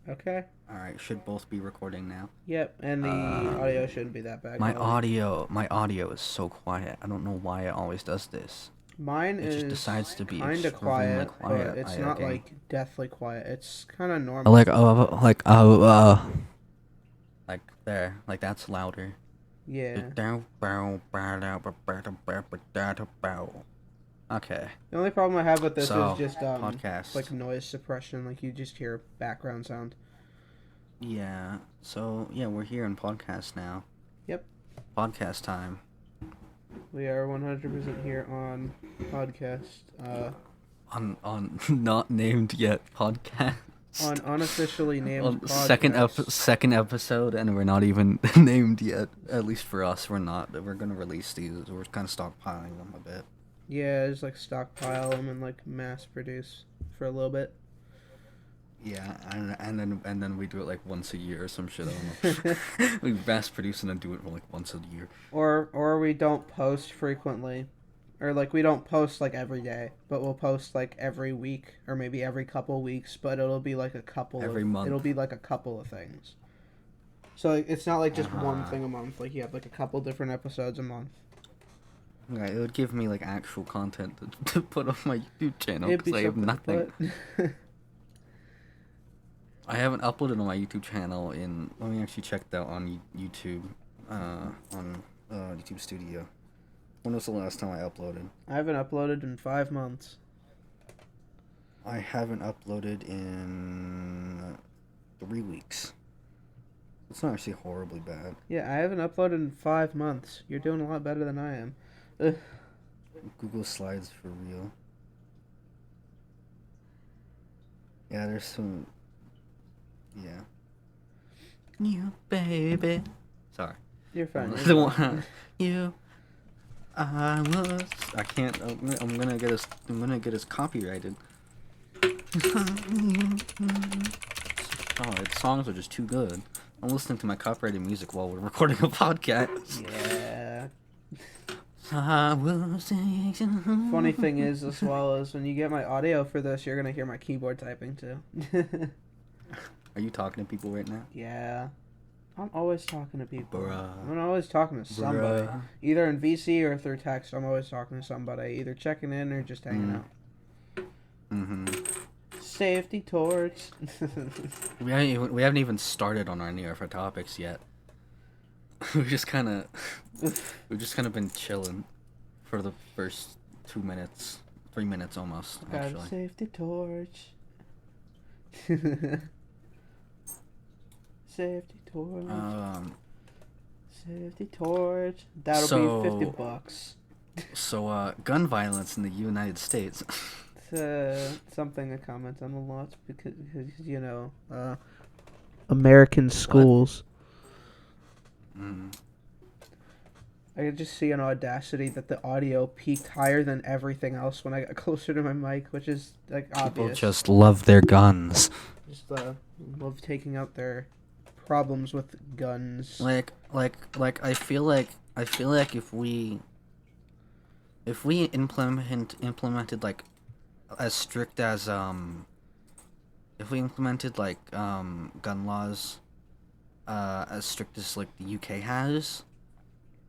Okay. Alright, should both be recording now. Yep, and the audio shouldn't be that bad. My audio is so quiet. I don't know why it always does this. Mine It is just decides to be kind of extremely quiet, quiet. but it's not like deathly quiet. It's kind of normal. Like there, like that's louder. Yeah. Okay. The only problem I have with this So, is just podcast. like noise suppression. Like you just hear background sound. Yeah. So yeah, we're here in podcast now. Yep. Podcast time. We are 100% here on podcast. On not named yet podcast. On unofficially named podcast. Second episode, and we're not even named yet. At least for us, we're not. We're gonna release these. We're kind of stockpiling them a bit. Yeah, just like stockpile them and like mass produce for a little bit. Yeah, and then we do it like once a year or some shit. I don't know. We mass produce and then do it like once a year. Or we don't post frequently. Or like we don't post like every day, but we'll post like every week or maybe every couple weeks, but it'll be like every month. It'll be like a couple of things. So like, it's not like just one thing a month. Like you have like a couple different episodes a month. Right, it would give me like actual content to put on my YouTube channel because I have nothing. I haven't uploaded on my YouTube channel in. Let me actually check that on YouTube, on YouTube Studio. When was the last time I uploaded? I haven't uploaded in 5 months. I haven't uploaded in 3 weeks. It's not actually horribly bad. Yeah, I haven't uploaded in 5 months. You're doing a lot better than I am. Ugh. Google Slides for real. Yeah, there's some. Yeah. You baby. Sorry. You're fine. The one. You. I can't. I'm gonna get us copyrighted. Its songs are just too good. I'm listening to my copyrighted music while we're recording a podcast. Yeah. Funny Funny thing is, as well as when you get my audio for this, you're gonna hear my keyboard typing too. Are you talking to people right now? Yeah. I'm always talking to people. Bruh. I'm always talking to somebody. Bruh. Either in VC or through text, I'm always talking to somebody. Either checking in or just hanging out. Mm-hmm. Safety torch. We haven't even started on any of our topics yet. We've just kind of been chilling for the first 2 minutes, 3 minutes almost. Got Actually. a safety torch. Safety torch. Safety torch. That'll be $50. So, gun violence in the United States. It's something I comment on a lot because you know, American schools. I could just see an audacity that the audio peaked higher than everything else when I got closer to my mic, which is like obvious. People just love their guns. Just love taking out their problems with guns. Like I feel like if we implemented like as strict as if we implemented like gun laws as strict as like the UK has,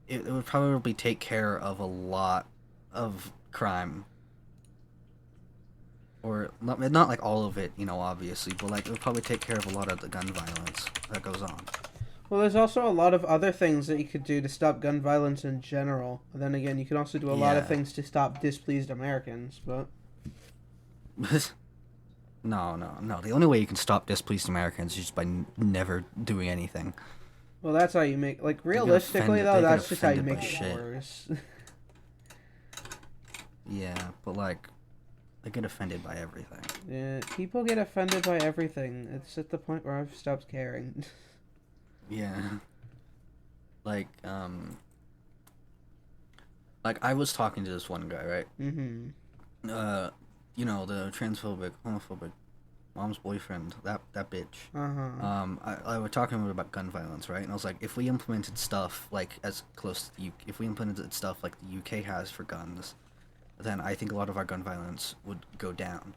it would probably take care of a lot of crime. Or not like all of it, you know, obviously, but like it would probably take care of a lot of the gun violence that goes on. Well, there's also a lot of other things that you could do to stop gun violence in general. And then again, you can also do a lot of things to stop displeased Americans, but... No. The only way you can stop displeased Americans is just by never doing anything. Well, that's how you make... Like, realistically, though, that's just how you make it worse. Yeah, but like... I get offended by everything. Yeah, people get offended by everything. It's at the point where I've stopped caring. Yeah. Like I was talking to this one guy, right? Mm-hmm. You know, the transphobic, homophobic mom's boyfriend, that bitch. Uh-huh. I was talking to him about gun violence, right? And I was like, if we implemented stuff like as close to if we implemented stuff like the UK has for guns, then I think a lot of our gun violence would go down.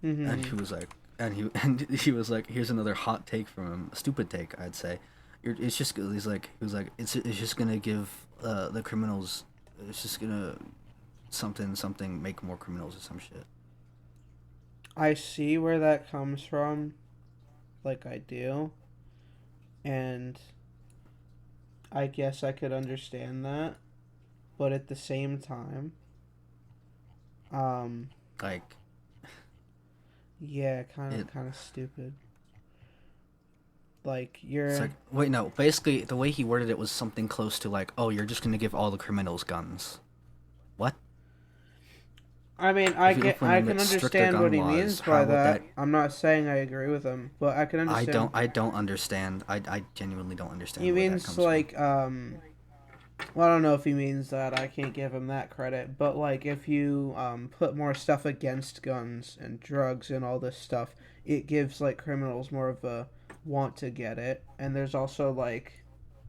Mm-hmm. And he was like, and he was like, here's another hot take from him, a stupid take, I'd say. It's just it's just gonna give the criminals, it's just gonna something make more criminals or some shit. I see where that comes from. Like, I do. And I guess I could understand that. But at the same time, Like, yeah, kind of stupid. Like, you're... it's like, wait, no, basically the way he worded it was something close to like, oh, you're just gonna give all the criminals guns. What? I mean, I can understand what he means by that. I'm not saying I agree with him, but I can understand. I don't understand. I genuinely don't understand. He where that means comes like from. well, I don't know if he means that. I can't give him that credit, but like if you put more stuff against guns and drugs and all this stuff, it gives like criminals more of a want to get it, and there's also like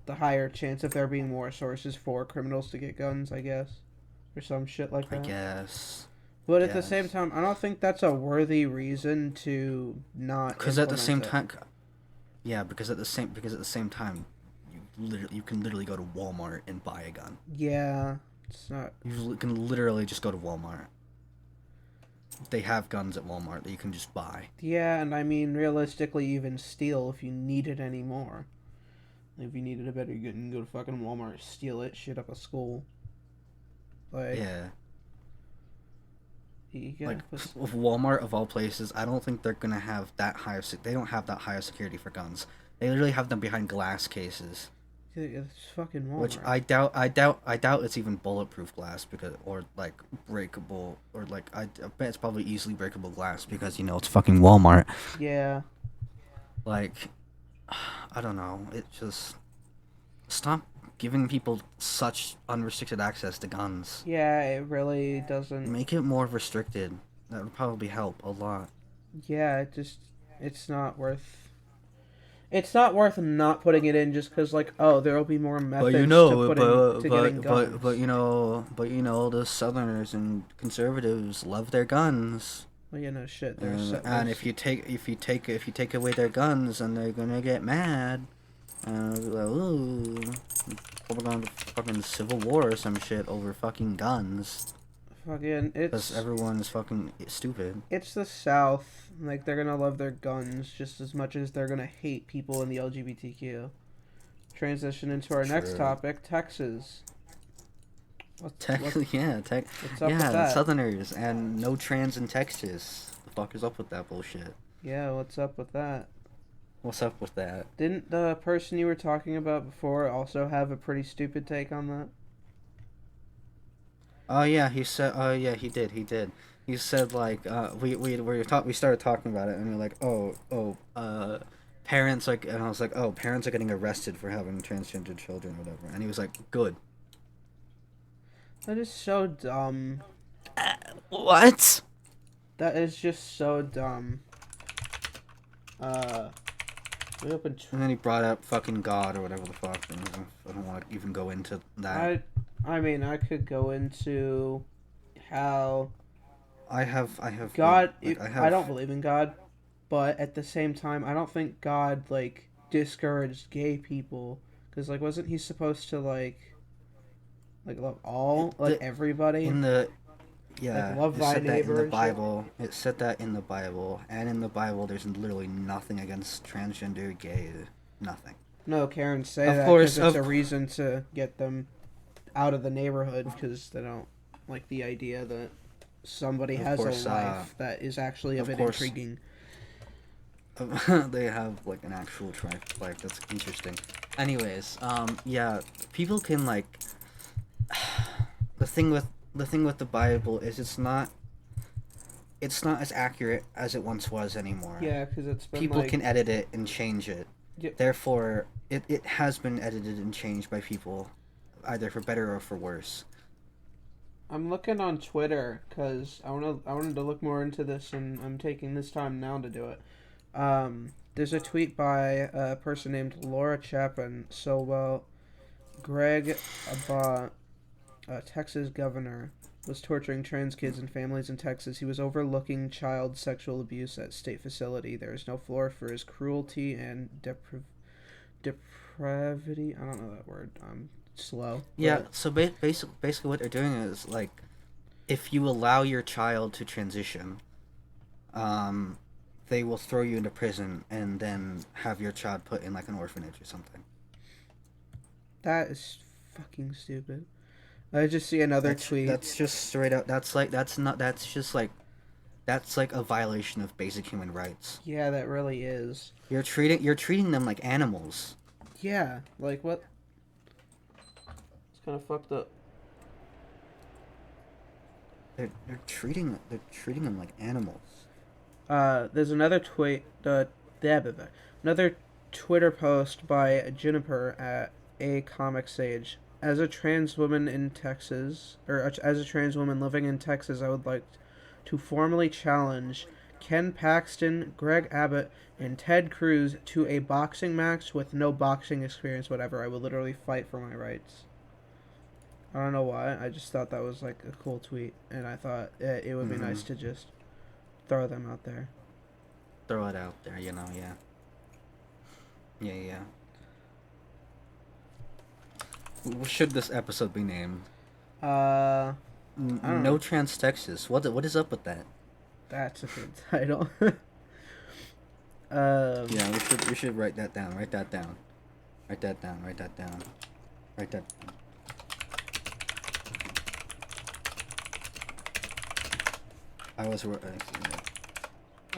the higher chance of there being more sources for criminals to get guns, I guess, or some shit like that. I guess. But at the same time, I don't think that's a worthy reason to not. Because at the same time, yeah, because at the same time, you can literally go to Walmart and buy a gun. Yeah, it's not. You can literally just go to Walmart. They have guns at Walmart that you can just buy. Yeah, and I mean, realistically, even steal if you need it anymore. If you needed a better gun, you can go to fucking Walmart, steal it, shit up a school. Like, yeah. Like, with Walmart of all places, I don't think they're gonna have that high. They don't have that high of security for guns. They literally have them behind glass cases. It's fucking Walmart. Which I doubt it's even bulletproof glass or like breakable, or like I bet it's probably easily breakable glass because it's fucking Walmart. Yeah. Like, I don't know. It just stop giving people such unrestricted access to guns. Yeah, it really doesn't. Make it more restricted. That would probably help a lot. Yeah, it's not worth. It's not worth not putting it in just because, like, oh, there will be more methods to getting guns. But the Southerners and conservatives love their guns. Well, shit. And if you take away their guns, then they're gonna get mad. And be like, ooh, we're going to fucking Civil War or some shit over fucking guns. Fucking, because everyone's fucking stupid. It's the South. Like, they're gonna love their guns just as much as they're gonna hate people in the LGBTQ. Transition into our next topic, Texas. What's up with that? Southerners and no trans in Texas. The fuck is up with that bullshit? Yeah, what's up with that? What's up with that? Didn't the person you were talking about before also have a pretty stupid take on that? Oh yeah, he said. Oh yeah, he did. He said like we started talking about it, and we're like, parents like, and I was like, oh, parents are getting arrested for having transgender children or whatever, and he was like, good. That is so dumb. What? That is just so dumb. And then he brought up fucking God or whatever the fuck. And I don't want to even go into that. I mean, I could go into how I have God. I don't believe in God, but at the same time, I don't think God like discouraged gay people because like wasn't he supposed to like love all everybody in the. Yeah, like, love thy neighbor. In the Bible, it said that in the Bible, and in the Bible, there's literally nothing against transgender, gay, nothing. No, Karen say that because it's a reason to get them out of the neighborhood because they don't like the idea that somebody has a life that is actually a bit intriguing. They have like an actual life that's interesting. Anyways, yeah, people can like the thing with the Bible is it's not as accurate as it once was anymore. Yeah, because it's been people can edit it and change it. Yep. Therefore, it has been edited and changed by people, either for better or for worse. I'm looking on Twitter because I wanted to look more into this, and I'm taking this time now to do it. There's a tweet by a person named Laura Chapin. So, Greg Abbott, Texas governor, was torturing trans kids and families in Texas. He was overlooking child sexual abuse at state facility. There is no floor for his cruelty and depravity. I don't know that word. I'm slow. Yeah, so basically what they're doing is, like, if you allow your child to transition, they will throw you into prison and then have your child put in, like, an orphanage or something. That is fucking stupid. I just see another tweet. That's just straight up. That's like a violation of basic human rights. Yeah, that really is. You're treating them like animals. Yeah, like what? It's kind of fucked up. They're treating them like animals. There's another tweet. Another Twitter post by Juniper at A Comic Sage. As a trans woman in Texas, or as a trans woman living in Texas, I would like to formally challenge Ken Paxton, Greg Abbott, and Ted Cruz to a boxing match with no boxing experience, whatever. I would literally fight for my rights. I don't know why. I just thought that was like a cool tweet, and I thought it would be nice to just throw them out there. Throw it out there, yeah. Yeah. What should this episode be named? I don't No know. Trans Texas. What is up with that? That's a good title. Yeah, we should write that down. Write that down.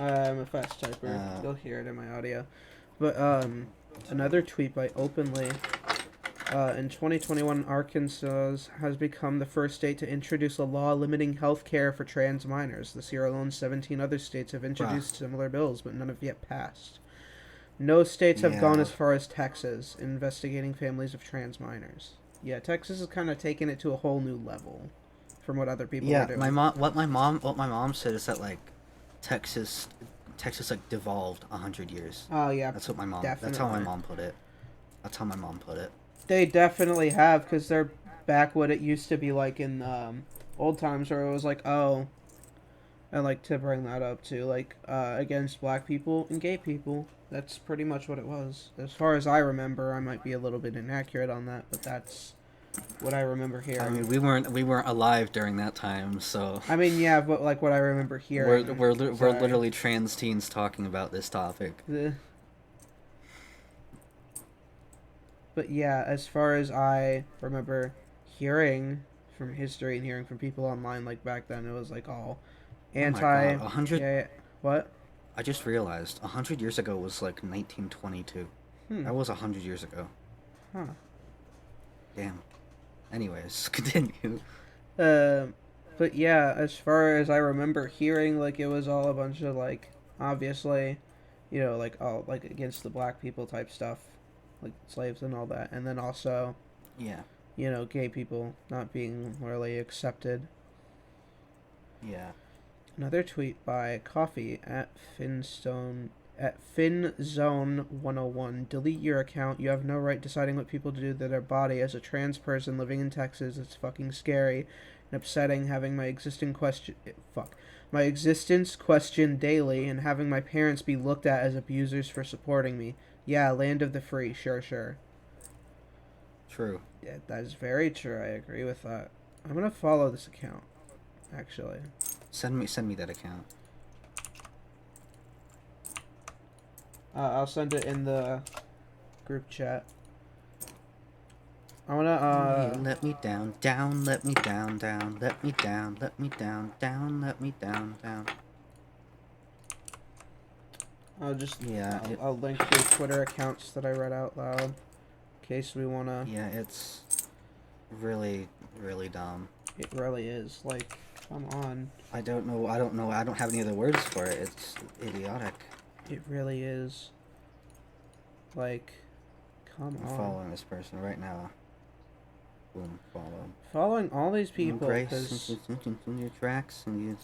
I'm a fast typer. You'll hear it in my audio. But another tweet by Openly. In 2021, Arkansas has become the first state to introduce a law limiting health care for trans minors. This year alone, 17 other states have introduced similar bills, but none have yet passed. No states have gone as far as Texas, investigating families of trans minors. Yeah, Texas is kind of taking it to a whole new level from what other people are doing. What my mom said is that, like, Texas like devolved 100 years. Oh yeah, that's how my mom put it. They definitely have, because they're back what it used to be like in old times, where it was like, oh, I like to bring that up too, like against black people and gay people. That's pretty much what it was, as far as I remember. I might be a little bit inaccurate on that, but that's what I remember hearing. I mean, we weren't alive during that time, so. I mean, yeah, but like what I remember hearing. We're literally trans teens talking about this topic. But yeah, as far as I remember hearing from history and hearing from people online, like back then, it was like all anti. Oh my God, 100. Yeah, what? I just realized 100 years ago was like 1922. That was 100 years ago. Huh. Damn. Anyways, continue. But yeah, as far as I remember hearing, like, it was all a bunch of, like, obviously, like, all, like, against the black people type stuff, like, slaves and all that, and then also, yeah, gay people not being really accepted. Yeah. Another tweet by Coffee at FinZone101. Delete your account. You have no right deciding what people do to their body. As a trans person living in Texas, it's fucking scary and upsetting having my existence questioned daily and having my parents be looked at as abusers for supporting me. Yeah, land of the free. Sure. True. Yeah, that is very true. I agree with that. I'm gonna follow this account, actually. Send me that account. I'll send it in the group chat. I wanna let me down, let me down, let me down, let me down, let me down. I'll just yeah. I'll link your Twitter accounts that I read out loud, in case we wanna. Yeah, it's really, really dumb. It really is. Like, come on. I don't know. I don't have any other words for it. It's idiotic. It really is. Like, come on. I'm following this person right now. Boom, follow. Following all these people. Grace, your tracks and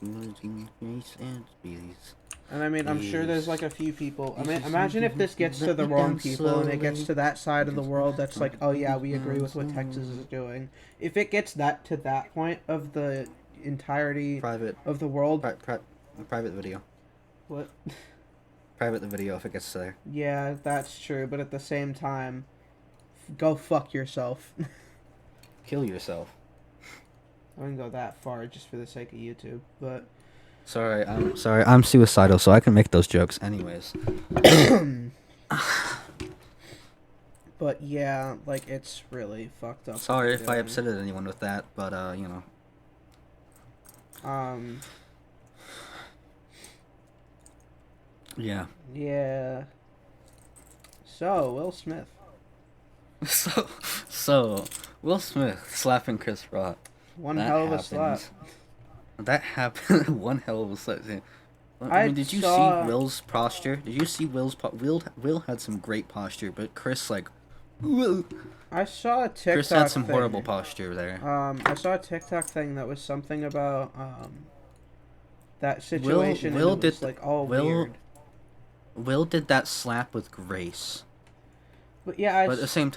and I mean, I'm sure there's like a few people. I mean, imagine if this gets to the wrong people and it gets to that side of the world that's like, oh yeah, we agree with what Texas is doing. If it gets to that point of the entirety Private. of the world. Private video. What? Private the video if it gets there. Yeah, that's true, but at the same time, go fuck yourself. Kill yourself. I wouldn't go that far just for the sake of YouTube, but... Sorry, I'm suicidal, so I can make those jokes anyways. But yeah, like, it's really fucked up. Sorry if I upsetted anyone with that, but, you know. Yeah. Yeah. So, Will Smith. So, Will Smith slapping Chris Rock. One hell of a slap. That happened. One hell of a slap. I mean, did you see Will's posture? Did you see Will had some great posture, but Chris, like... I saw a TikTok Chris had some thing. horrible posture there. I saw a TikTok thing that was something about, that situation. Will did, like, all weird. Will did that slap with grace. But yeah, But at the same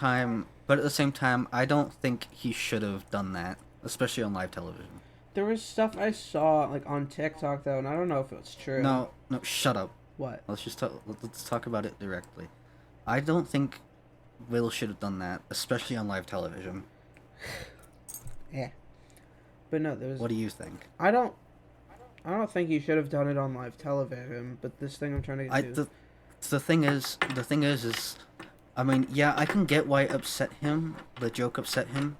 time, I don't think he should have done that, especially on live television. There was stuff I saw, like, on TikTok, though, and I don't know if it's true. No, shut up. What? Let's talk about it directly. I don't think Will should have done that, especially on live television. Yeah. But no, there was... What do you think? I don't think he should have done it on live television, but this thing I'm trying to get to... The thing is, I mean, yeah, I can get why it upset him. The joke upset him.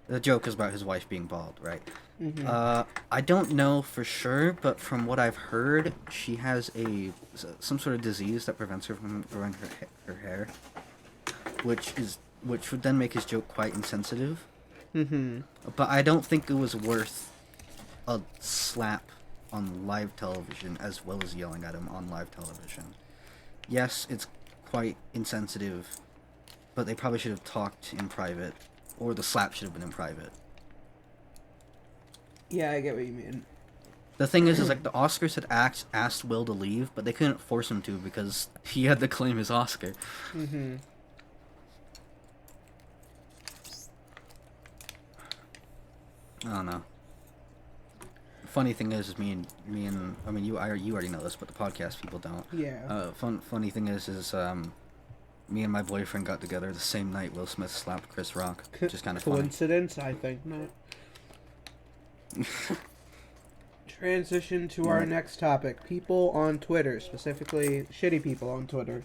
The joke is about his wife being bald, right? Mm-hmm. I don't know for sure, but from what I've heard, she has some sort of disease that prevents her from growing her hair, which would then make his joke quite insensitive. Mm-hmm. But I don't think it was worth a slap on live television as well as yelling at him on live television. Yes, it's quite insensitive, but they probably should have talked in private, or the slap should have been in private. Yeah, I get what you mean. The thing is like the Oscars had asked Will to leave, but they couldn't force him to because he had to claim his Oscar. Mm-hmm. I don't know. Funny thing is me and I mean you already know this, but the podcast people don't. Yeah. Funny thing is me and my boyfriend got together the same night Will Smith slapped Chris Rock, which is kind of funny. Coincidence? I think not. Transition to our next topic. People on Twitter, specifically shitty people on Twitter.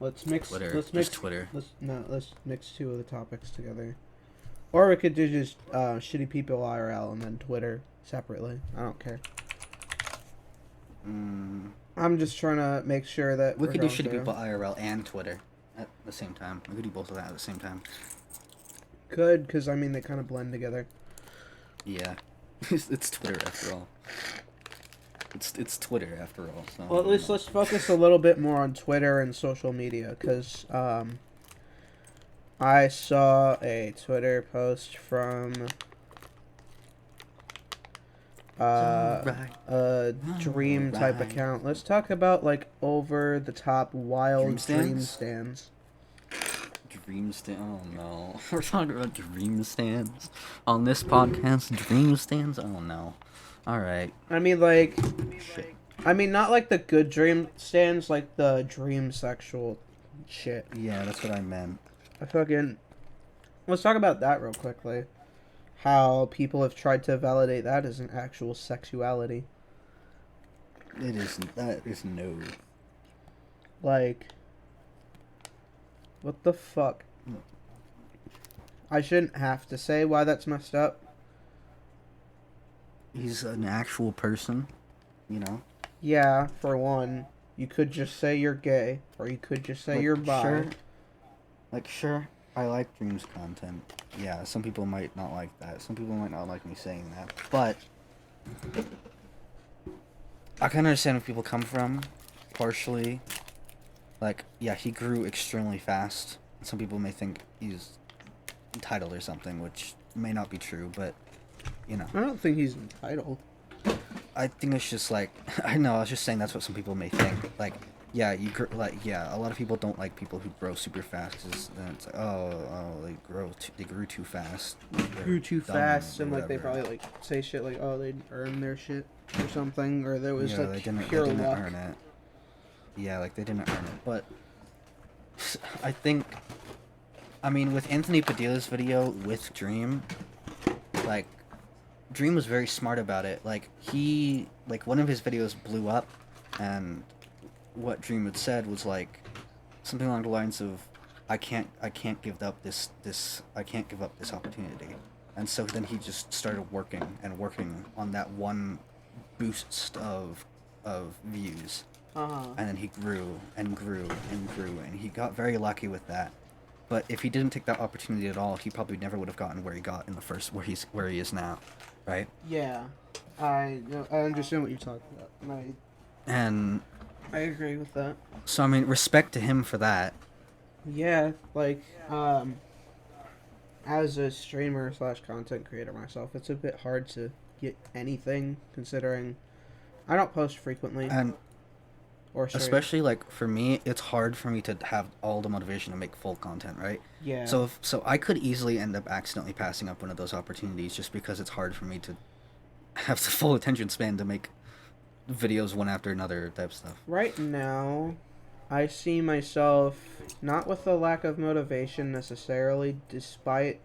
Let's mix Twitter. Twitter. Let's mix two of the topics together. Or we could do just shitty people IRL and then Twitter separately. I don't care. I'm just trying to make sure that we could do shitty people IRL and Twitter at the same time. We could do both of that at the same time. Good, because I mean they kind of blend together. Yeah. It's Twitter after all. It's Twitter after all. So, well, at least let's focus a little bit more on Twitter and social media, because I saw a Twitter post from a dream type account. Let's talk about like over the top wild dream stands. Oh no. We're talking about dream stands on this podcast. Dream stands? Oh no. Alright. I mean, like... Shit. I mean, not like the good dream stands, like the dream sexual shit. Yeah, that's what I meant. Let's talk about that real quickly. How people have tried to validate that as an actual sexuality. It isn't. That is no. Like... What the fuck? I shouldn't have to say why that's messed up. He's an actual person, you know? Yeah, for one. You could just say you're gay, or you could just say you're bi. Sure, I like dreams content. Yeah, some people might not like that. Some people might not like me saying that. But I can understand where people come from, partially. Like, yeah, he grew extremely fast. Some people may think he's entitled or something, which may not be true, but, you know. I don't think he's entitled. I think it's just like, I know, I was just saying that's what some people may think. Like, Yeah, a lot of people don't like people who grow super fast because then it's like, they grew too fast. Grew too fast, and like they probably like say shit like, oh, they earned their shit or something, or there was like pure luck. Earn it. Yeah, like they didn't earn it. But I think, I mean, with Anthony Padilla's video with Dream, like Dream was very smart about it. Like one of his videos blew up, and what Dream had said was like something along the lines of, I can't give up this opportunity. And so then he just started working on that one boost of views. And then he grew and grew and grew, and he got very lucky with that. But if he didn't take that opportunity at all, he probably never would have gotten where he got in the first, where he is now, right? Yeah, I understand what you're talking about, and I agree with that. So I mean, respect to him for that. Yeah, like as a streamer / content creator myself, it's a bit hard to get anything considering I don't post frequently. And especially like for me, it's hard for me to have all the motivation to make full content, right? Yeah. So I could easily end up accidentally passing up one of those opportunities just because it's hard for me to have the full attention span to make videos one after another type stuff. Right now, I see myself not with a lack of motivation necessarily, despite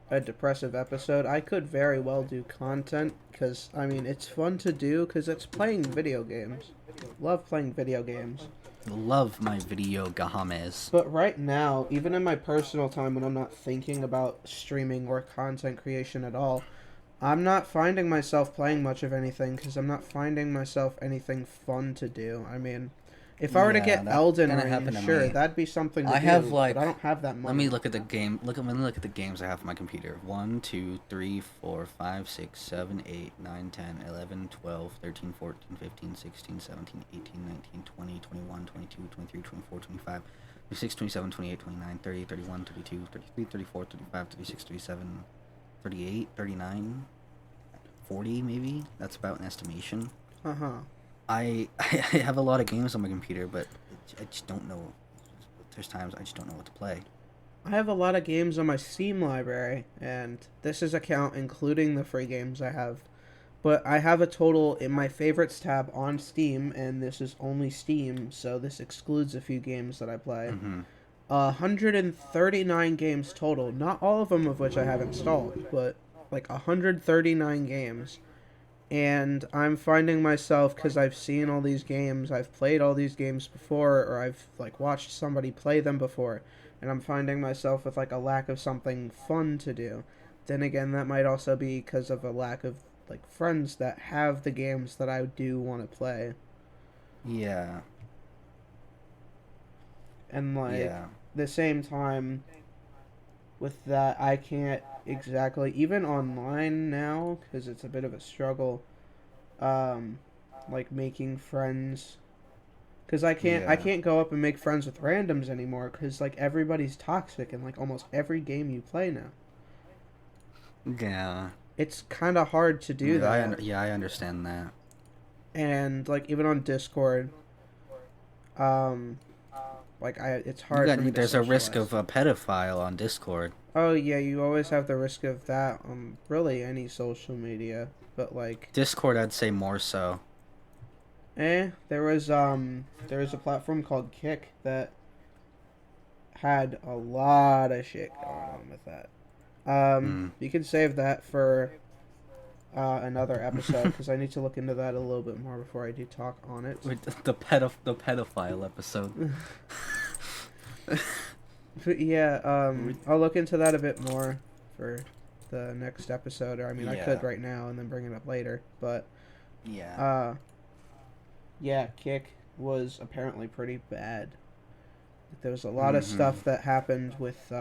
a depressive episode. I could very well do content because, I mean, it's fun to do because it's playing video games. Love playing video games. Love my video games. But right now, even in my personal time when I'm not thinking about streaming or content creation at all, I'm not finding myself playing much of anything because I'm not finding myself anything fun to do. I mean, if I were to get Elden Ring, sure, that'd be something to do, but I don't have that money. Let me look at the game. Let me look at the games I have on my computer. 1, 2, 3, 4, 5, 6, 7, 8, 9, 10, 11, 12, 13, 14, 15, 16, 17, 18, 19, 20, 21, 22, 23, 24, 25, 26, 27, 28, 29, 30, 31, 32, 33, 34, 35, 36, 37, 38, 39, 40 maybe. That's about an estimation. I have a lot of games on my computer, but I just don't know. There's times I just don't know what to play. I have a lot of games on my Steam library, and this is a count including the free games I have. But I have a total in my favorites tab on Steam, and this is only Steam, so this excludes a few games that I play. 139 games total, not all of them of which I have installed, but like 139 games. And I'm finding myself, because I've seen all these games, I've played all these games before, or I've like watched somebody play them before, and I'm finding myself with like a lack of something fun to do. Then again, that might also be because of a lack of like friends that have the games that I do want to play. Yeah. And like the same time with that, I can't exactly, even online now, because it's a bit of a struggle, like making friends, because I can't go up and make friends with randoms anymore, because like everybody's toxic in like almost every game you play now. Yeah. It's kind of hard to do that. I understand that. And like even on Discord, like it's hard for me to there's socialize. A risk of a pedophile on Discord. Oh yeah, you always have the risk of that on really any social media, but like Discord, I'd say more so. there was a platform called Kick that had a lot of shit going on with that. You can save that for another episode because I need to look into that a little bit more before I do talk on it. Wait, the pedophile episode. But yeah, I'll look into that a bit more for the next episode. Or I mean, I could right now and then bring it up later. But yeah, Kick was apparently pretty bad. There was a lot of stuff that happened with.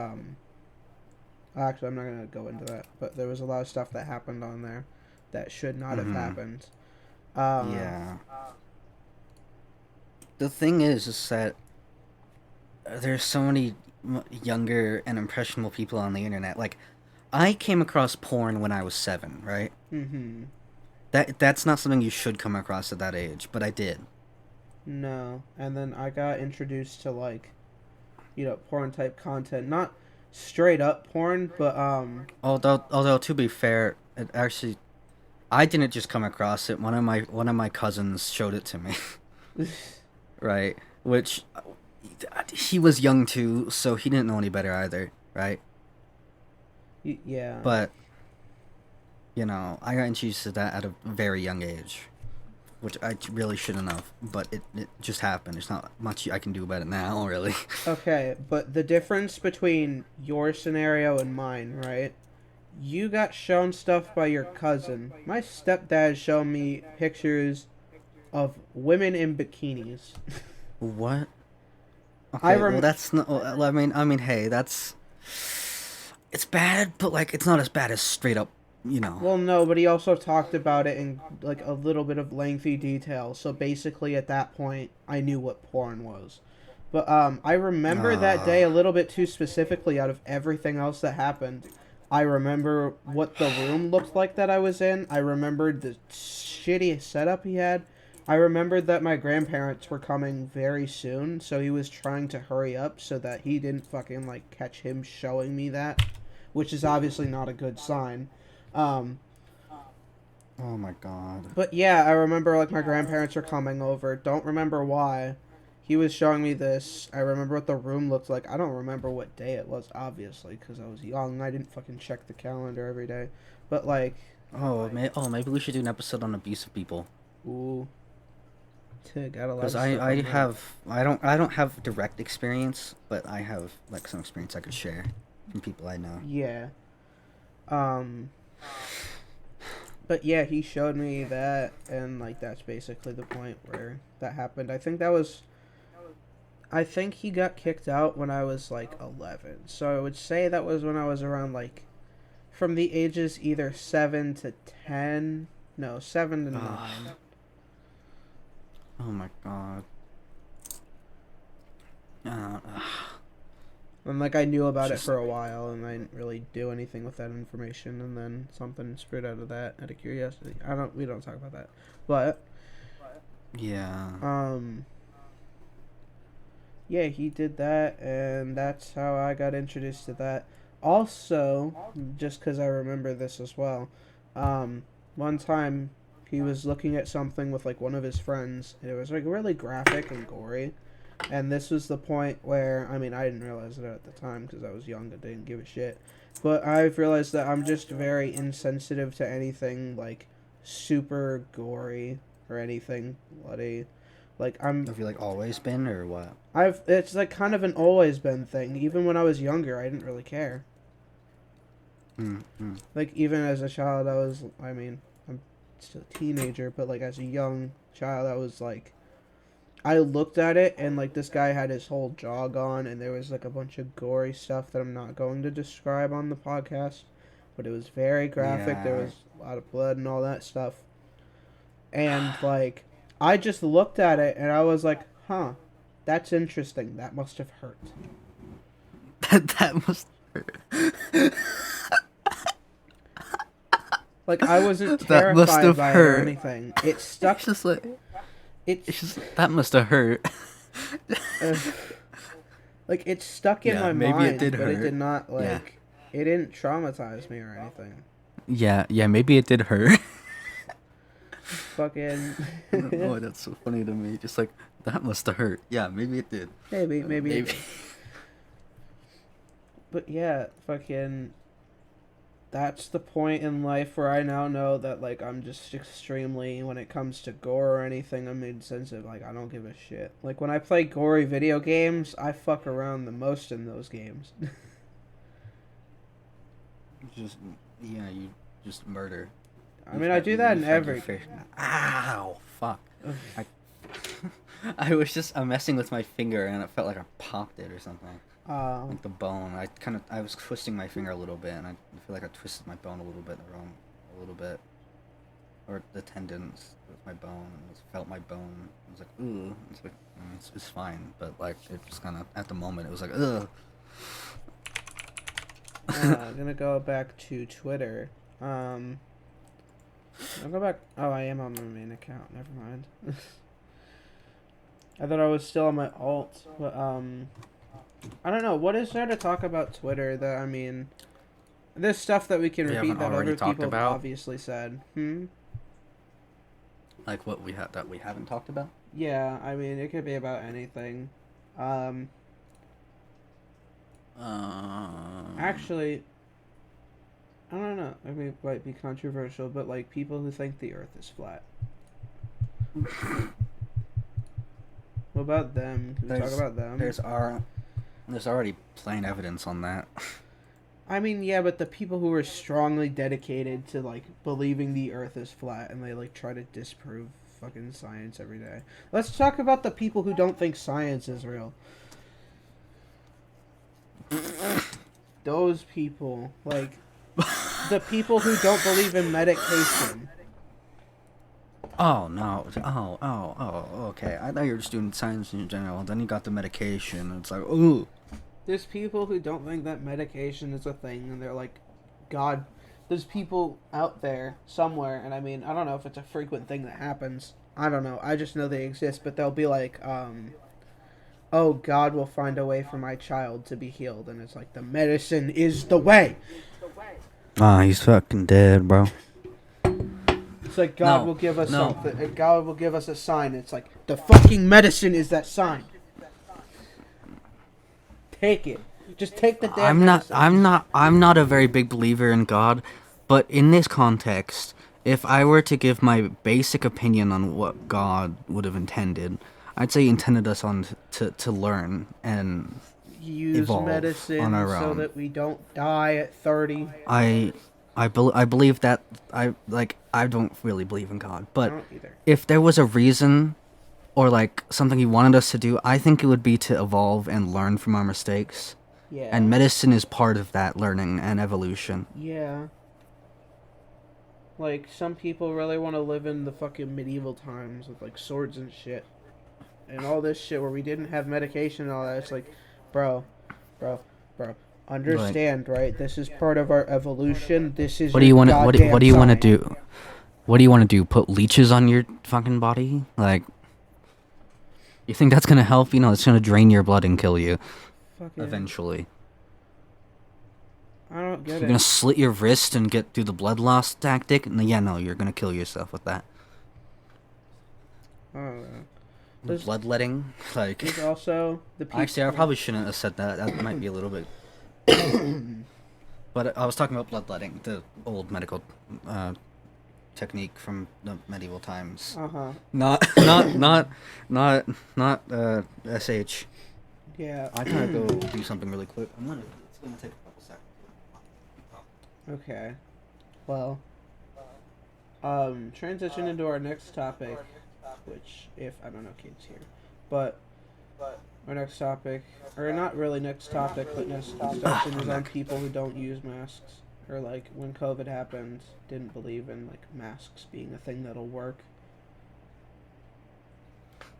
Actually, I'm not gonna go into that. But there was a lot of stuff that happened on there that should not have happened. The thing is that there's so many younger and impressionable people on the internet. Like, I came across porn when I was 7, right? That's not something you should come across at that age, but I did. No. And then I got introduced to like, porn type content. Not straight up porn, but Although to be fair, it actually I didn't just come across it. One of my cousins showed it to me. Right? Which he was young too, so he didn't know any better either, right? yeah. But I got introduced to that at a very young age, which I really shouldn't have, but it just happened. There's not much I can do about it now, really. Okay, but the difference between your scenario and mine, right? You got shown stuff by your cousin. My stepdad showed me pictures of women in bikinis. What? I Okay, well that's not. Well, I mean, hey, it's bad, but like it's not as bad as straight up, Well, no, but he also talked about it in like a little bit of lengthy detail. So basically, at that point, I knew what porn was. But I remember that day a little bit too specifically out of everything else that happened. I remember what the room looked like that I was in. I remembered the shitty setup he had. I remembered that my grandparents were coming very soon, so he was trying to hurry up so that he didn't fucking like catch him showing me that, which is obviously not a good sign. Um, Oh my god. but yeah, I remember like my grandparents were coming over. Don't remember why. He was showing me this. I remember what the room looked like. I don't remember what day it was, obviously, because I was young. I didn't fucking check the calendar every day. But like, Maybe we should do an episode on abusive people. ooh, got a lot of Because stuff I on that. have I don't have direct experience, but I have like some experience I could share from people I know. Yeah. Um. But yeah, he showed me that, and like that's basically the point where that happened. I think he got kicked out when I was like 11. So I would say that was when I was around like from the ages either 7 to 10. No, 7 to 9. Oh my god. Uh, And like I knew about it Just- for a while, and I didn't really do anything with that information, and then something spurred out of that out of curiosity. We don't talk about that. But yeah. yeah, he did that, and that's how I got introduced to that. Also, just because I remember this as well, one time he was looking at something with like one of his friends, and it was like really graphic and gory. And this was the point where, I mean, I didn't realize it at the time because I was young and didn't give a shit. But I've realized that I'm just very insensitive to anything like super gory or anything bloody. Like Have you like always been or what? it's like kind of an always been thing. Even when I was younger, I didn't really care. Mm-hmm. Like even as a child, I'm still a teenager, but like as a young child, I was like, I looked at it and like this guy had his whole jaw gone, and there was like a bunch of gory stuff that I'm not going to describe on the podcast, but it was very graphic. There was a lot of blood and all that stuff. And like I just looked at it and I was like, "Huh, that's interesting. That must have hurt." that must hurt. Like I wasn't That must terrified have by it or hurt. anything. It stuck. It's just like It's that must have hurt. like it stuck in Yeah, my maybe it mind, did but it hurt. did not Yeah. it didn't traumatize me or anything. Yeah, maybe it did hurt. Fucking Oh, that's so funny to me. Just like that must have hurt. Yeah, maybe it did. maybe it Maybe. did. But yeah, fucking that's the point in life where I now know that like I'm just extremely, when it comes to gore or anything, I'm insensitive. Like I don't give a shit. Like when I play gory video games, I fuck around the most in those games. Just you just murder. I mean, I do that in every. Ow! Fuck. I'm messing with my finger and it felt like I popped it or something. Like the bone. I was twisting my finger a little bit and I feel like I twisted my bone a little bit or the tendons with my bone and just felt my bone. I was like, ooh. It's like, it's fine, but like it just kind of at the moment it was like, ugh. I'm gonna go back to Twitter. I'll go back. Oh, I am on my main account. Never mind. I thought I was still on my alt, but I don't know. What is there to talk about Twitter that I mean? There's stuff that we can We repeat haven't that already other talked people have about? obviously said. Like what we have that we haven't talked about? Yeah, I mean it could be about anything. Um, Actually, I don't know. I mean, it might be controversial, but like people who think the Earth is flat. What about them? Can we talk about them? There's already plain evidence on that. I mean, yeah, but the people who are strongly dedicated to like believing the Earth is flat and they like try to disprove fucking science every day. Let's talk about the people who don't think science is real. Those people, like the people who don't believe in medication. Oh no! Okay. I thought you were just doing science in general. Then you got the medication. It's like, ooh. There's people who don't think that medication is a thing, and they're like, God. There's people out there somewhere, and I mean, I don't know if it's a frequent thing that happens. I don't know. I just know they exist, but they'll be like, oh, God will find a way for my child to be healed, and it's like the medicine is the way. Ah, he's fucking dead, bro. It's like God will give us something. God will give us a sign. It's like the fucking medicine is that sign. Take it. Just take the damn medicine. I'm not a very big believer in God, but in this context, if I were to give my basic opinion on what God would have intended, I'd say he intended us on to learn and use evolve medicine on our so own. that we don't die at 30. I believe that I don't really believe in God, but I don't either. if there was a reason or like something he wanted us to do, I think it would be to evolve and learn from our mistakes. Yeah. And medicine is part of that learning and evolution. Yeah. Like, some people really want to live in the fucking medieval times with, like, swords and shit. And all this shit where we didn't have medication and all that. It's like, bro. Understand, right? This is part of our evolution. This is What do you want to want do? What do you want to do? Put leeches on your fucking body? Like, you think that's going to help? You know, it's going to drain your blood and kill you. Eventually. I don't get You're going to slit your wrist and get through the blood loss tactic? Yeah, no, you're going to kill yourself with that. I don't know. Bloodletting? Like, there's also the people... Actually, I probably shouldn't have said that. That might be a little bit... But I was talking about bloodletting, the old medical technique from the medieval times. Uh-huh. Not SH. Yeah. I gotta go do something really quick. It's gonna take a couple seconds. Okay. Well, transition into our next topic, which, if I don't know kids here, but our next topic, or not really next topic, but next discussion is on people who don't use masks, or like when COVID happened, didn't believe in like masks being a thing that'll work.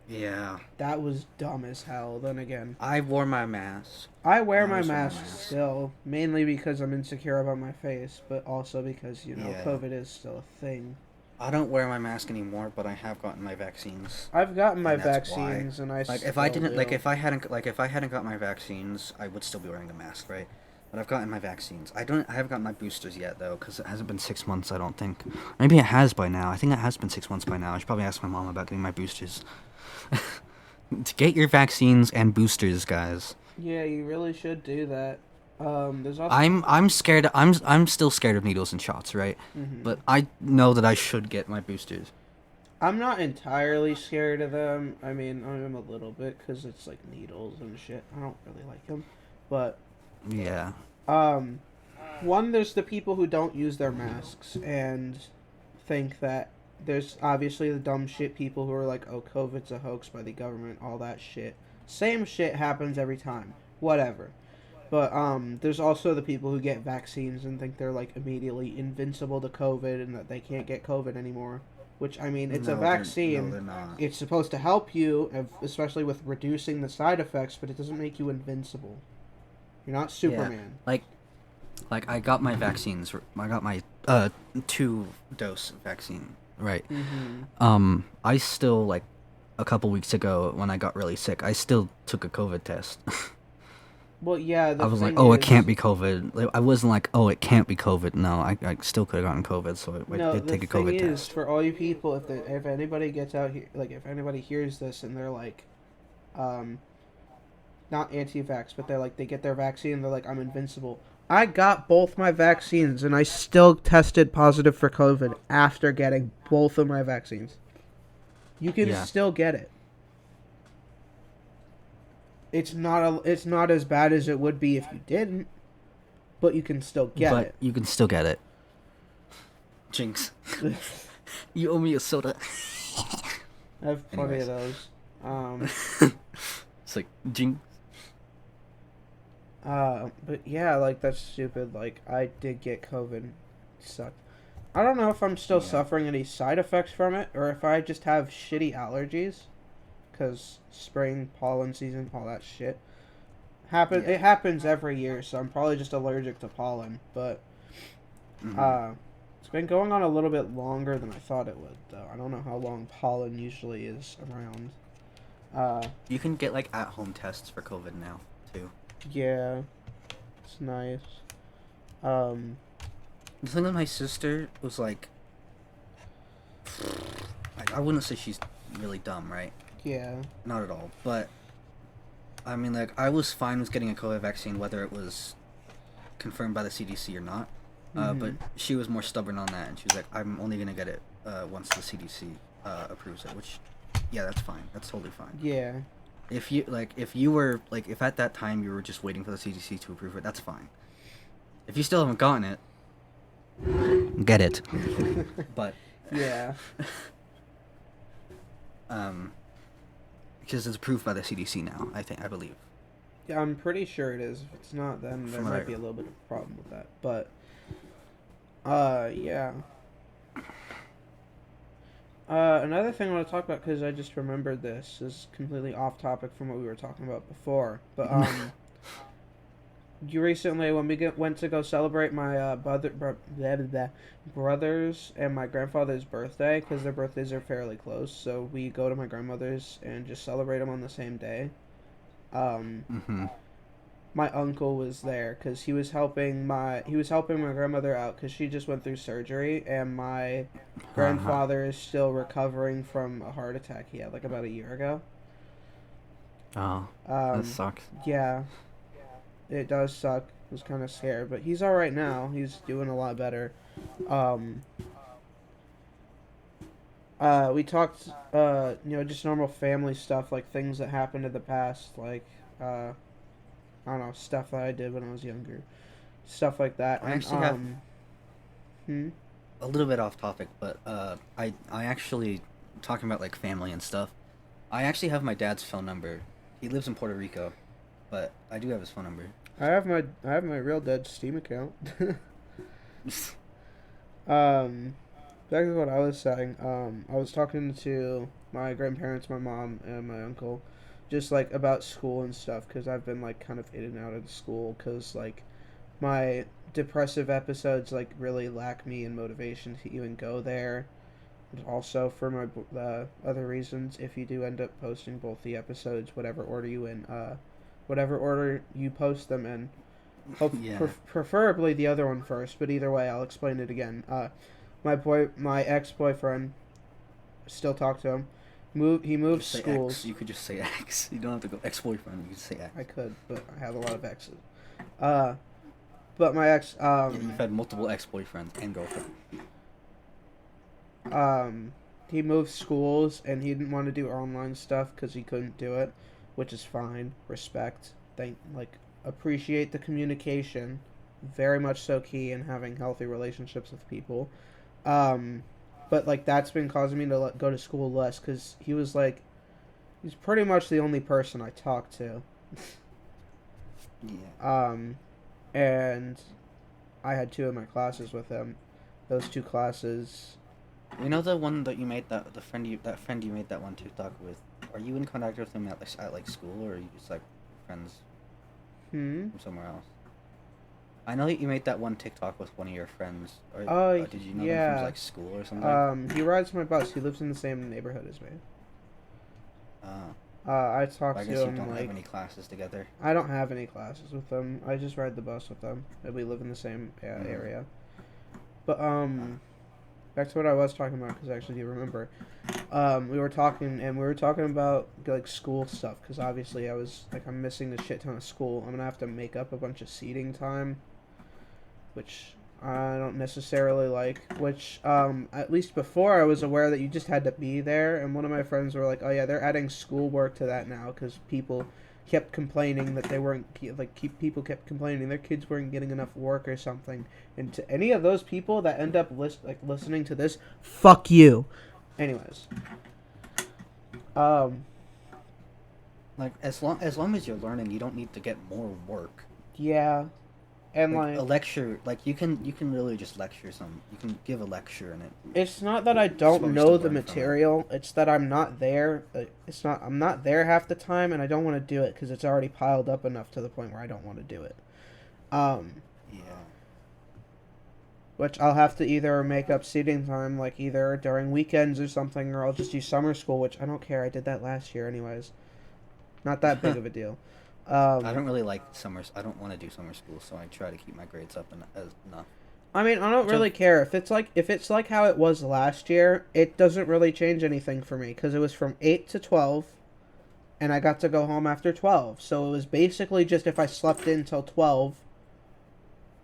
Yeah. That was dumb as hell. Then again, I wore my mask. I wear my mask still, mainly because I'm insecure about my face, but also because, you know, COVID is still a thing. I don't wear my mask anymore, but I have gotten my vaccines. I've gotten my vaccines, and I like if I didn't like if I hadn't got my vaccines, I would still be wearing a mask, right? But I've gotten my vaccines. I haven't gotten my boosters yet though, because it hasn't been 6 months. I don't think. Maybe it has by now. I think it has been 6 months by now. I should probably ask my mom about getting my boosters. To get your vaccines and boosters, guys. Yeah, you really should do that. There's also... I'm scared. I'm still scared of needles and shots, right? Mm-hmm. But I know that I should get my boosters. I'm not entirely scared of them. I mean, I am a little bit because it's like needles and shit. I don't really like them, but yeah. One, there's the people who don't use their masks and think that there's obviously the dumb shit people who are like, oh, COVID's a hoax by the government, all that shit. Same shit happens every time. Whatever. But there's also the people who get vaccines and think they're like immediately invincible to COVID and that they can't get COVID anymore. Which, I mean, it's a vaccine. They're not. It's supposed to help you, especially with reducing the side effects, but it doesn't make you invincible. You're not Superman. Yeah. Like I got my vaccines. I got my 2-dose vaccine. Right. Mm-hmm. I still like a couple weeks ago when I got really sick, I still took a COVID test. Well, yeah, I the was like, thing oh, it is, can't be COVID. Like, I wasn't like, oh, it can't be COVID. No, I still could have gotten COVID, so I no, did the take a thing COVID is, test. for all you people, if anybody gets out here, like, if anybody hears this and they're like, um, not anti-vax, but they're like, they get their vaccine and they're like, I'm invincible. I got both my vaccines and I still tested positive for COVID after getting both of my vaccines. You can Yeah, still get it. It's not as bad as it would be if you didn't, but you can still get but it. you can still get it. Jinx. You owe me a soda. I have plenty Anyways. of those. It's like, jinx. But yeah, like that's stupid. Like I did get COVID. It sucked. I don't know if I'm still Yeah. suffering any side effects from it or if I just have shitty allergies. Cause spring, pollen season, all that shit. Yeah. It happens every year, so I'm probably just allergic to pollen. But it's been going on a little bit longer than I thought it would, though. I don't know how long pollen usually is around. You can get like at-home tests for COVID now too. Yeah, it's nice. The thing with my sister was like, I wouldn't say she's really dumb, right? Yeah. Not at all. But I mean, like, I was fine with getting a COVID vaccine whether it was confirmed by the CDC or not. But she was more stubborn on that, and she was like, "I'm only gonna get it once the CDC approves it." Which, yeah, that's fine. That's totally fine. Yeah. If at that time you were just waiting for the CDC to approve it, that's fine. If you still haven't gotten it, get it. But Yeah. because it's approved by the CDC now, I believe. Yeah, I'm pretty sure it is. If it's not, then there From what might I- be a little bit of a problem with that. But, yeah. Another thing I want to talk about, because I just remembered this, is completely off topic from what we were talking about before. But, you recently, when we went to go celebrate my brother's and my grandfather's birthday, because their birthdays are fairly close, so we go to my grandmother's and just celebrate them on the same day. My uncle was there because he was helping my grandmother out because she just went through surgery, and my grandfather is still recovering from a heart attack he had like about a year ago. Oh, that sucks. Yeah, it does suck. I was kind of scared, but he's all right now. He's doing a lot better. We talked, just normal family stuff, like things that happened in the past, like, I don't know, stuff that I did when I was younger, stuff like that. I actually have A a little bit off topic, but I actually, talking about like family and stuff, I actually have my dad's phone number. He lives in Puerto Rico, but I do have his phone number. I have my real dad's Steam account. Back to what I was saying. I was talking to my grandparents, my mom, and my uncle, just like about school and stuff, because I've been like kind of in and out of school, because like my depressive episodes like really lack me in motivation to even go there. And also for my other reasons, if you do end up posting both the episodes, whatever order you post them in, Yeah. preferably the other one first, but either way, I'll explain it again. My ex-boyfriend, still talk to him. He moved Just say schools. X. You could just say X. You don't have to go ex-boyfriend. You could say X. I could, but I have a lot of exes. But my ex, Yeah, you've had multiple ex-boyfriends and girlfriends. he moved schools and he didn't want to do online stuff because he couldn't do it, which is fine. Respect. Appreciate the communication. Very much so key in having healthy relationships with people. But like that's been causing me to go to school less because he's pretty much the only person I talk to. Yeah. And I had 2 of my classes with him. Those 2 classes. You know the one that you made that friend you made that one TikTok with. Are you in contact with him at like school, or are you just like friends from somewhere else? I know that you made that one TikTok with one of your friends. Or, did you know him from like school or something? He rides my bus. He lives in the same neighborhood as me. I talked I to guess you him don't like have any classes together. I don't have any classes with them. I just ride the bus with them, and we live in the same area. But back to what I was talking about, because I actually do remember. We were talking about like school stuff, because obviously I'm missing a shit ton of school. I'm gonna have to make up a bunch of seating time, which I don't necessarily like. Which at least before I was aware that you just had to be there, and one of my friends were like, "Oh yeah, they're adding schoolwork to that now because people kept complaining that they weren't people kept complaining their kids weren't getting enough work or something." And to any of those people that end up listening to this, fuck you. Anyways, Like as long as you're learning, you don't need to get more work. yeah, and Like a lecture, like you can really just lecture some. You can give a lecture and it. it's not that I don't know the material. It's that I'm not there. I'm not there half the time, and I don't want to do it because it's already piled up enough to the point where I don't want to do it. Yeah. Which I'll have to either make up seating time, like either during weekends or something, or I'll just do summer school, which I don't care. I did that last year anyways. Not that big of a deal. I don't really like summers. I don't want to do summer school, so I try to keep my grades up enough. I mean, I don't really care if it's like how it was last year. It doesn't really change anything for me because it was from 8 to 12, and I got to go home after 12. So it was basically just if I slept in till 12,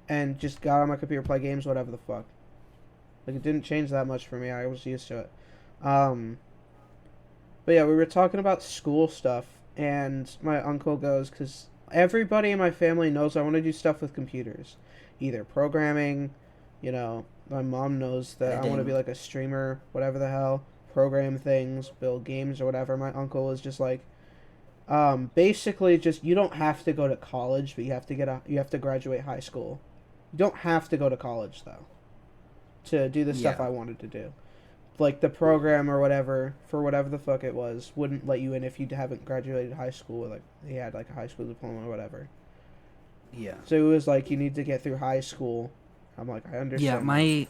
and just got on my computer, play games, whatever the fuck. Like it didn't change that much for me. I was used to it. But yeah, we were talking about school stuff, and my uncle goes, because everybody in my family knows I want to do stuff with computers. Either programming, my mom knows that I want to be like a streamer, whatever the hell, program things, build games or whatever. My uncle is just like, basically just, you don't have to go to college, but you have to graduate high school. You don't have to go to college, though, to do the stuff I wanted to do. Like, the program or whatever, for whatever the fuck it was, wouldn't let you in if you haven't graduated high school, like, he had, like, a high school diploma or whatever. Yeah. So it was like, you need to get through high school. I'm like, I understand. Yeah,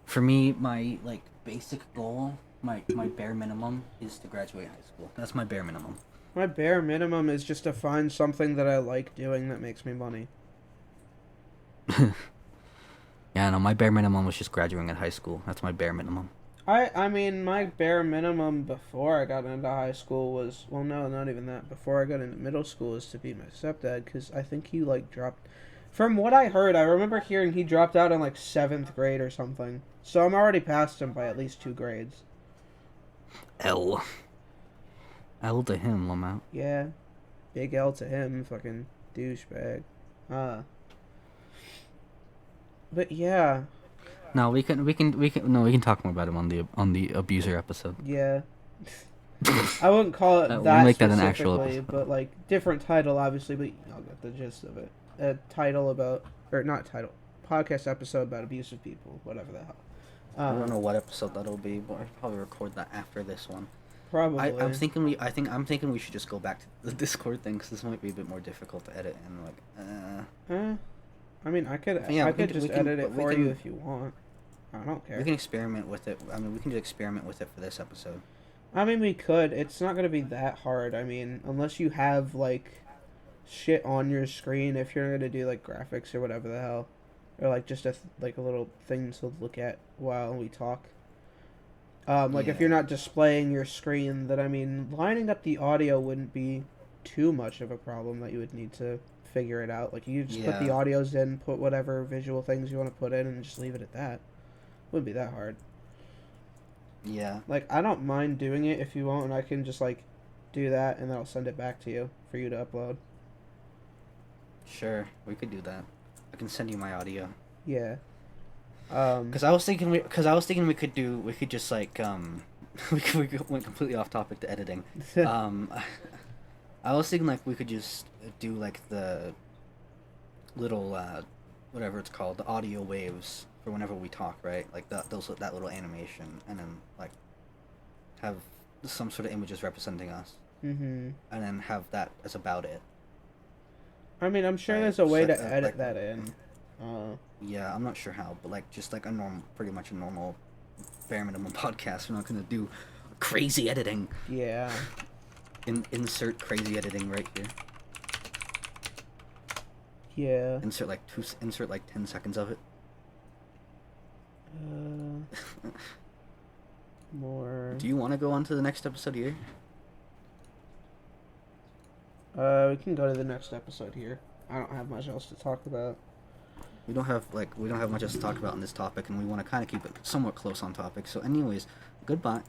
for me, my, like, basic goal, my bare minimum is to graduate high school. That's my bare minimum. My bare minimum is just to find something that I like doing that makes me money. Yeah, no, my bare minimum was just graduating at high school. That's my bare minimum. I mean, my bare minimum before I got into high school was, well, no, not even that. Before I got into middle school is to beat my stepdad, because I think he, like, dropped... From what I heard, I remember hearing he dropped out in, like, 7th grade or something. So I'm already past him by at least 2 grades. L to him, Lamont. Yeah. Big L to him, fucking douchebag. But yeah... No, we can talk more about him on the abuser episode. Yeah. I wouldn't call it we'll that make that specifically, an actual episode. But like different title, obviously. But I'll get the gist of it. A title about, or not title, podcast episode about abusive people, whatever the hell. I don't know what episode that'll be, but I'll probably record that after this one. Probably. I'm thinking we should just go back to the Discord thing, because this might be a bit more difficult to edit and like. I mean, I could edit it for you if you want. I don't care. We can experiment with it. I mean, we can just experiment with it for this episode. I mean, we could. It's not going to be that hard. I mean, unless you have, like, shit on your screen, if you're going to do, like, graphics or whatever the hell. Or, like, just a little thing to look at while we talk. If you're not displaying your screen, then, I mean, lining up the audio wouldn't be too much of a problem that you would need to figure it out. Like, you just put the audios in, put whatever visual things you want to put in, and just leave it at that. Wouldn't be that hard. Yeah. Like, I don't mind doing it if you want, and I can just, like, do that, and then I'll send it back to you for you to upload. Sure, we could do that. I can send you my audio. Yeah. Because I was thinking we could just, like, we went completely off topic to editing. I was thinking, like, we could just do, like, the little, whatever it's called, the audio waves for whenever we talk, right? Like, that little animation, and then, like, have some sort of images representing us. Mm-hmm. And then have that as about it. I mean, I'm sure there's a way to edit that in. Yeah, I'm not sure how, but, like, just, like, pretty much a normal bare minimum podcast. We're not gonna do crazy editing. Yeah. insert crazy editing right here. Yeah. Insert like 10 seconds of it. More. Do you want to go on to the next episode here? We can go to the next episode here. I don't have much else to talk about. We don't have much else to talk about in this topic, and we want to kind of keep it somewhat close on topic. So anyways, goodbye.